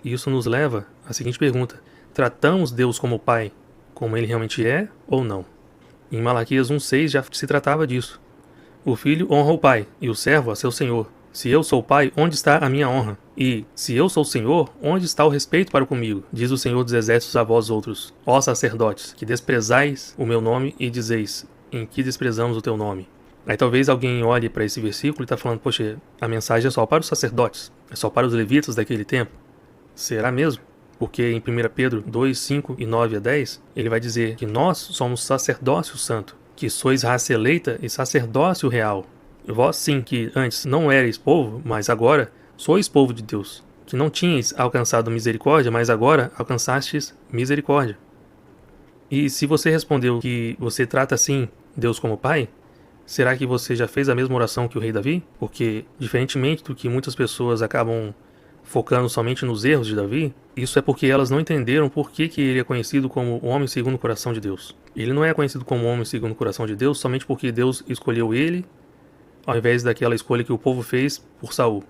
E isso nos leva à seguinte pergunta: tratamos Deus como Pai, como Ele realmente é ou não? Em Malaquias 1,6 já se tratava disso. O filho honra o pai, e o servo a seu senhor. Se eu sou pai, onde está a minha honra? E, se eu sou senhor, onde está o respeito para comigo? Diz o Senhor dos Exércitos a vós outros, ó sacerdotes, que desprezais o meu nome e dizeis, em que desprezamos o teu nome? Aí talvez alguém olhe para esse versículo e está falando, poxa, a mensagem é só para os sacerdotes, é só para os levitas daquele tempo. Será mesmo? Porque em 1 Pedro 2, 5 e 9 a 10, ele vai dizer que nós somos sacerdócio santo, que sois raça eleita e sacerdócio real. Vós sim, que antes não erais povo, mas agora sois povo de Deus, que não tinhais alcançado misericórdia, mas agora alcançastes misericórdia. E se você respondeu que você trata assim Deus como Pai, será que você já fez a mesma oração que o rei Davi? Porque, diferentemente do que muitas pessoas acabam focando somente nos erros de Davi, isso é porque elas não entenderam por que ele é conhecido como o homem segundo o coração de Deus. Ele não é conhecido como homem segundo o coração de Deus somente porque Deus escolheu ele, ao invés daquela escolha que o povo fez por Saul.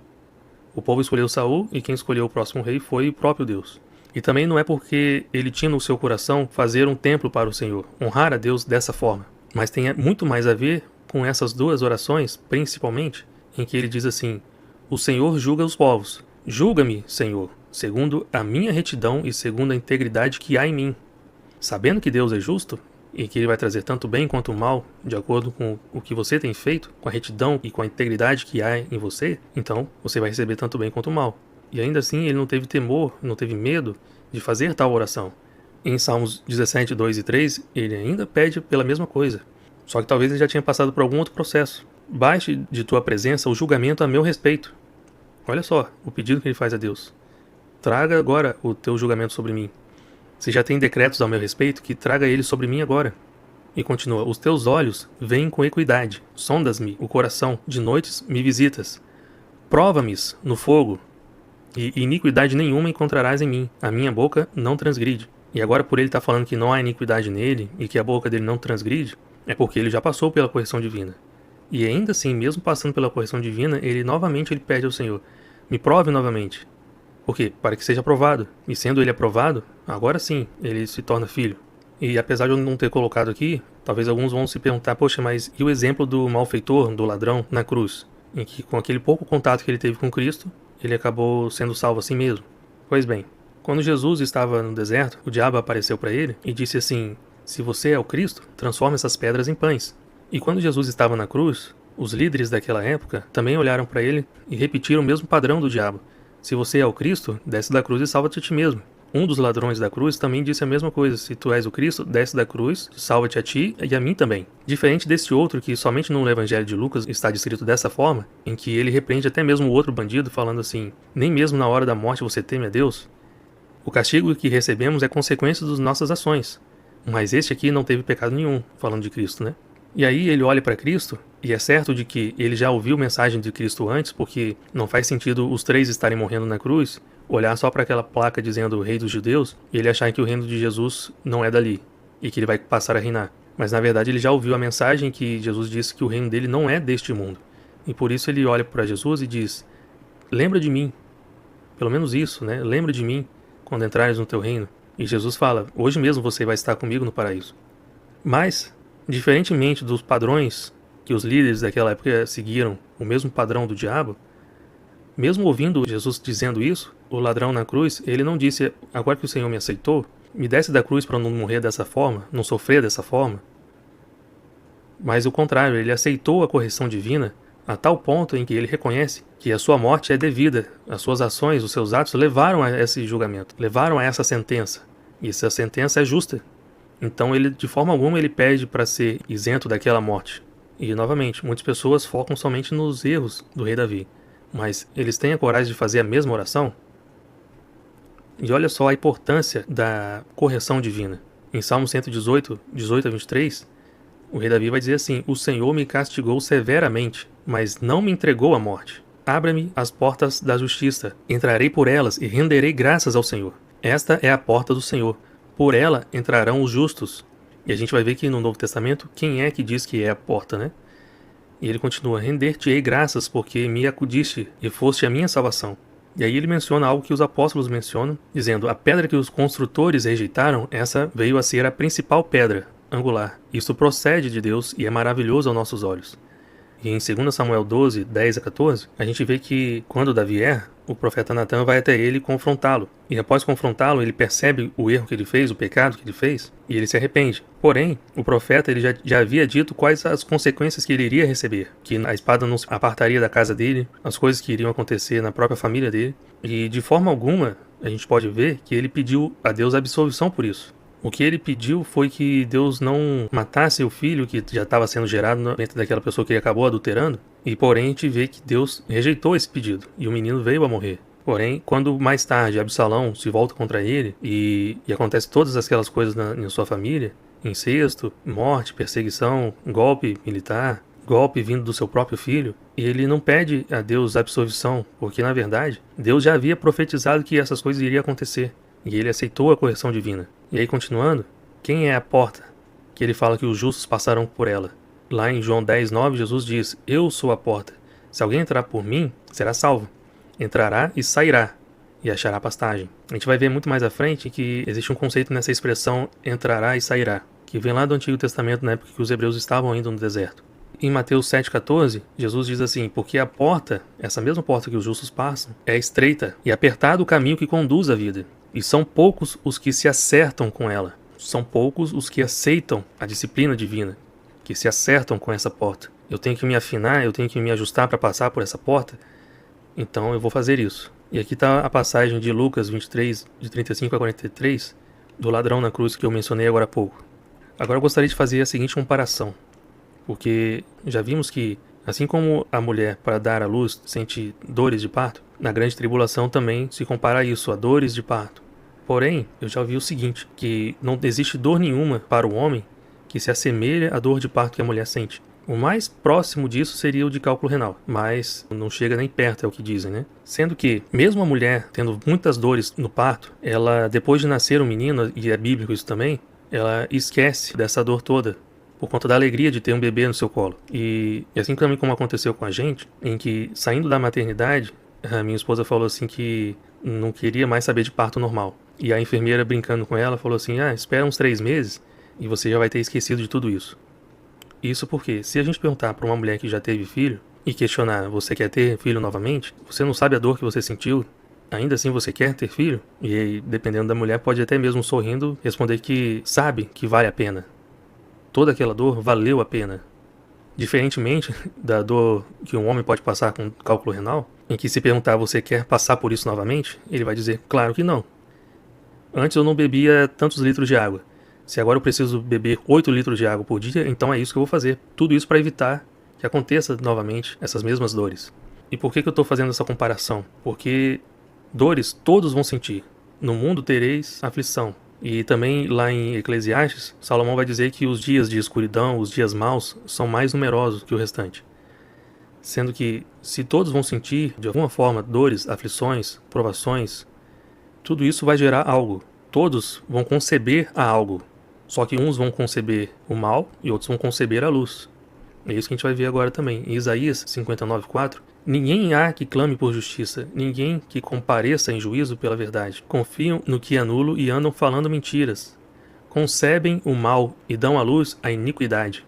O povo escolheu Saul e quem escolheu o próximo rei foi o próprio Deus. E também não é porque ele tinha no seu coração fazer um templo para o Senhor, honrar a Deus dessa forma. Mas tem muito mais a ver com essas duas orações, principalmente, em que ele diz assim: o Senhor julga os povos. Julga-me, Senhor, segundo a minha retidão e segundo a integridade que há em mim. Sabendo que Deus é justo e que Ele vai trazer tanto bem quanto mal, de acordo com o que você tem feito, com a retidão e com a integridade que há em você, então você vai receber tanto bem quanto mal. E ainda assim ele não teve temor, não teve medo de fazer tal oração. Em Salmos 17, 2 e 3, ele ainda pede pela mesma coisa. Só que talvez ele já tinha passado por algum outro processo. Baixe de tua presença o julgamento a meu respeito. Olha só o pedido que ele faz a Deus. Traga agora o teu julgamento sobre mim. Se já tem decretos ao meu respeito, que traga eles sobre mim agora. E continua: os teus olhos veem com equidade, sondas-me o coração, de noites me visitas. Prova-me no fogo, e iniquidade nenhuma encontrarás em mim, a minha boca não transgride. E agora por ele estar falando que não há iniquidade nele, e que a boca dele não transgride, é porque ele já passou pela correção divina. E ainda assim, mesmo passando pela correção divina, ele novamente pede ao Senhor: me prove novamente. Por quê? Para que seja aprovado. E sendo ele aprovado, agora sim, ele se torna filho. E apesar de eu não ter colocado aqui, talvez alguns vão se perguntar, poxa, mas e o exemplo do malfeitor, do ladrão, na cruz? Em que com aquele pouco contato que ele teve com Cristo, ele acabou sendo salvo assim mesmo. Pois bem, quando Jesus estava no deserto, o diabo apareceu para ele e disse assim: se você é o Cristo, transforma essas pedras em pães. E quando Jesus estava na cruz, os líderes daquela época também olharam para ele e repetiram o mesmo padrão do diabo: se você é o Cristo, desce da cruz e salva-te a ti mesmo. Um dos ladrões da cruz também disse a mesma coisa: se tu és o Cristo, desce da cruz, salva-te a ti e a mim também. Diferente desse outro que somente no Evangelho de Lucas está descrito dessa forma, em que ele repreende até mesmo o outro bandido, falando assim: nem mesmo na hora da morte você teme a Deus? O castigo que recebemos é consequência das nossas ações. Mas este aqui não teve pecado nenhum, falando de Cristo, né? E aí ele olha para Cristo, e é certo de que ele já ouviu mensagem de Cristo antes, porque não faz sentido os três estarem morrendo na cruz, olhar só para aquela placa dizendo Rei dos Judeus, e ele achar que o reino de Jesus não é dali, e que ele vai passar a reinar. Mas na verdade ele já ouviu a mensagem que Jesus disse que o reino dele não é deste mundo. E por isso ele olha para Jesus e diz: lembra de mim. Pelo menos isso, né? Lembra de mim quando entrares no teu reino. E Jesus fala: hoje mesmo você vai estar comigo no paraíso. Mas, diferentemente dos padrões que os líderes daquela época seguiram, o mesmo padrão do diabo, mesmo ouvindo Jesus dizendo isso, o ladrão na cruz, ele não disse: agora que o Senhor me aceitou, me desce da cruz para não morrer dessa forma, não sofrer dessa forma. Mas o contrário, ele aceitou a correção divina a tal ponto em que ele reconhece que a sua morte é devida, as suas ações, os seus atos levaram a esse julgamento, levaram a essa sentença, e essa sentença é justa. Então ele, de forma alguma, ele pede para ser isento daquela morte. E novamente, muitas pessoas focam somente nos erros do rei Davi, mas eles têm a coragem de fazer a mesma oração? E olha só a importância da correção divina. Em Salmo 118, 18 a 23, o rei Davi vai dizer assim: o Senhor me castigou severamente, mas não me entregou à morte. Abra-me as portas da justiça, entrarei por elas e renderei graças ao Senhor. Esta é a porta do Senhor, por ela entrarão os justos. E a gente vai ver que no Novo Testamento, quem é que diz que é a porta, né? E ele continua: render-te-ei graças, porque me acudiste e foste a minha salvação. E aí ele menciona algo que os apóstolos mencionam, dizendo: a pedra que os construtores rejeitaram, essa veio a ser a principal pedra angular. Isso procede de Deus e é maravilhoso aos nossos olhos. E em 2 Samuel 12, 10 a 14, a gente vê que quando Davi erra, o profeta Natan vai até ele confrontá-lo. E após confrontá-lo, ele percebe o erro que ele fez, o pecado que ele fez, e ele se arrepende. Porém, o profeta ele já havia dito quais as consequências que ele iria receber. Que a espada não se apartaria da casa dele, as coisas que iriam acontecer na própria família dele. E de forma alguma, a gente pode ver que ele pediu a Deus absolvição por isso. O que ele pediu foi que Deus não matasse o filho que já estava sendo gerado dentro daquela pessoa que ele acabou adulterando. E porém a gente vê que Deus rejeitou esse pedido e o menino veio a morrer. Porém, quando mais tarde Absalão se volta contra ele e acontece todas aquelas coisas em sua família, incesto, morte, perseguição, golpe militar, golpe vindo do seu próprio filho, e ele não pede a Deus absolvição, porque na verdade Deus já havia profetizado que essas coisas iriam acontecer. E ele aceitou a correção divina. E aí, continuando, quem é a porta? Que ele fala que os justos passarão por ela. Lá em João 10, 9, Jesus diz: eu sou a porta. Se alguém entrar por mim, será salvo. Entrará e sairá, e achará pastagem. A gente vai ver muito mais à frente que existe um conceito nessa expressão entrará e sairá, que vem lá do Antigo Testamento, na época que os hebreus estavam indo no deserto. Em Mateus 7,14, Jesus diz assim: porque a porta, essa mesma porta que os justos passam, é estreita e apertado o caminho que conduz à vida. E são poucos os que se acertam com ela. São poucos os que aceitam a disciplina divina, que se acertam com essa porta. Eu tenho que me afinar, eu tenho que me ajustar para passar por essa porta, então eu vou fazer isso. E aqui está a passagem de Lucas 23, de 35 a 43, do ladrão na cruz que eu mencionei agora há pouco. Agora eu gostaria de fazer a seguinte comparação, porque já vimos que, assim como a mulher, para dar à luz, sente dores de parto, na grande tribulação também se compara isso, a dores de parto. Porém, eu já ouvi o seguinte, que não existe dor nenhuma para o homem que se assemelha à dor de parto que a mulher sente. O mais próximo disso seria o de cálculo renal, mas não chega nem perto, é o que dizem, né? Sendo que, mesmo a mulher tendo muitas dores no parto, ela, depois de nascer um menino, e é bíblico isso também, ela esquece dessa dor toda, por conta da alegria de ter um bebê no seu colo. E assim também como aconteceu com a gente, em que, saindo da maternidade, a minha esposa falou assim que não queria mais saber de parto normal. E a enfermeira, brincando com ela, falou assim: espera uns 3 meses e você já vai ter esquecido de tudo isso. Isso porque, se a gente perguntar para uma mulher que já teve filho e questionar: você quer ter filho novamente? Você não sabe a dor que você sentiu? Ainda assim você quer ter filho? E aí, dependendo da mulher, pode até mesmo sorrindo responder que sabe que vale a pena. Toda aquela dor valeu a pena. Diferentemente da dor que um homem pode passar com cálculo renal, em que se perguntar: você quer passar por isso novamente? Ele vai dizer: claro que não. Antes eu não bebia tantos litros de água. Se agora eu preciso beber 8 litros de água por dia, então é isso que eu vou fazer. Tudo isso para evitar que aconteça novamente essas mesmas dores. E por que eu estou fazendo essa comparação? Porque dores todos vão sentir. No mundo tereis aflição. E também lá em Eclesiastes, Salomão vai dizer que os dias de escuridão, os dias maus, são mais numerosos que o restante. Sendo que, se todos vão sentir, de alguma forma, dores, aflições, provações, tudo isso vai gerar algo. Todos vão conceber a algo. Só que uns vão conceber o mal e outros vão conceber a luz. É isso que a gente vai ver agora também. Em Isaías 59:4, ninguém há que clame por justiça, ninguém que compareça em juízo pela verdade. Confiam no que é nulo e andam falando mentiras. Concebem o mal e dão à luz a iniquidade.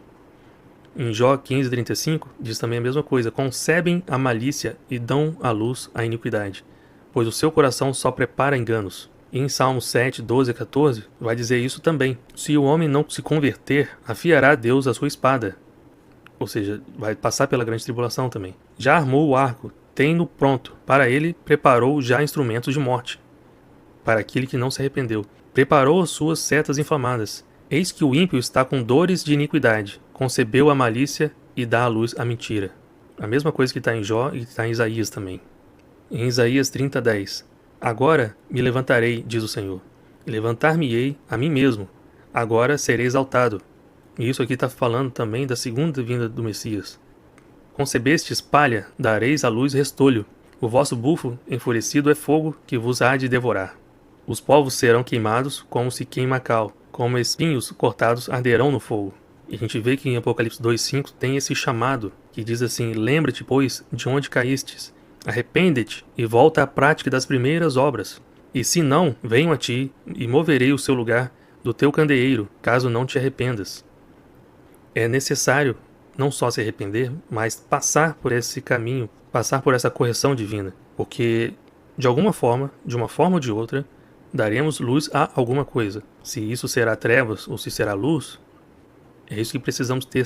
Em Jó 15:35 diz também a mesma coisa. Concebem a malícia e dão à luz a iniquidade, pois o seu coração só prepara enganos. E em Salmos 7, 12 a 14 vai dizer isso também. Se o homem não se converter, afiará Deus a sua espada. Ou seja, vai passar pela grande tribulação também. Já armou o arco, tem-no pronto. Para ele preparou já instrumentos de morte. Para aquele que não se arrependeu. Preparou as suas setas inflamadas. Eis que o ímpio está com dores de iniquidade. Concebeu a malícia e dá à luz a mentira. A mesma coisa que está em Jó e está em Isaías também. Em Isaías 30:10. Agora me levantarei, diz o Senhor. E levantar-me-ei a mim mesmo. Agora serei exaltado. E isso aqui está falando também da segunda vinda do Messias. Concebestes palha, dareis à luz restolho. O vosso bufo enfurecido é fogo que vos há de devorar. Os povos serão queimados como se queima cal, como espinhos cortados arderão no fogo. E a gente vê que em Apocalipse 2:5 tem esse chamado, que diz assim: lembra-te, pois, de onde caístes, Arrepende-te e volta à prática das primeiras obras. E se não, venho a ti e moverei o seu lugar do teu candeeiro, caso não te arrependas. É necessário não só se arrepender, mas passar por esse caminho, passar por essa correção divina, porque de alguma forma, de uma forma ou de outra, daremos luz a alguma coisa. Se isso será trevas ou se será luz, é isso que precisamos ter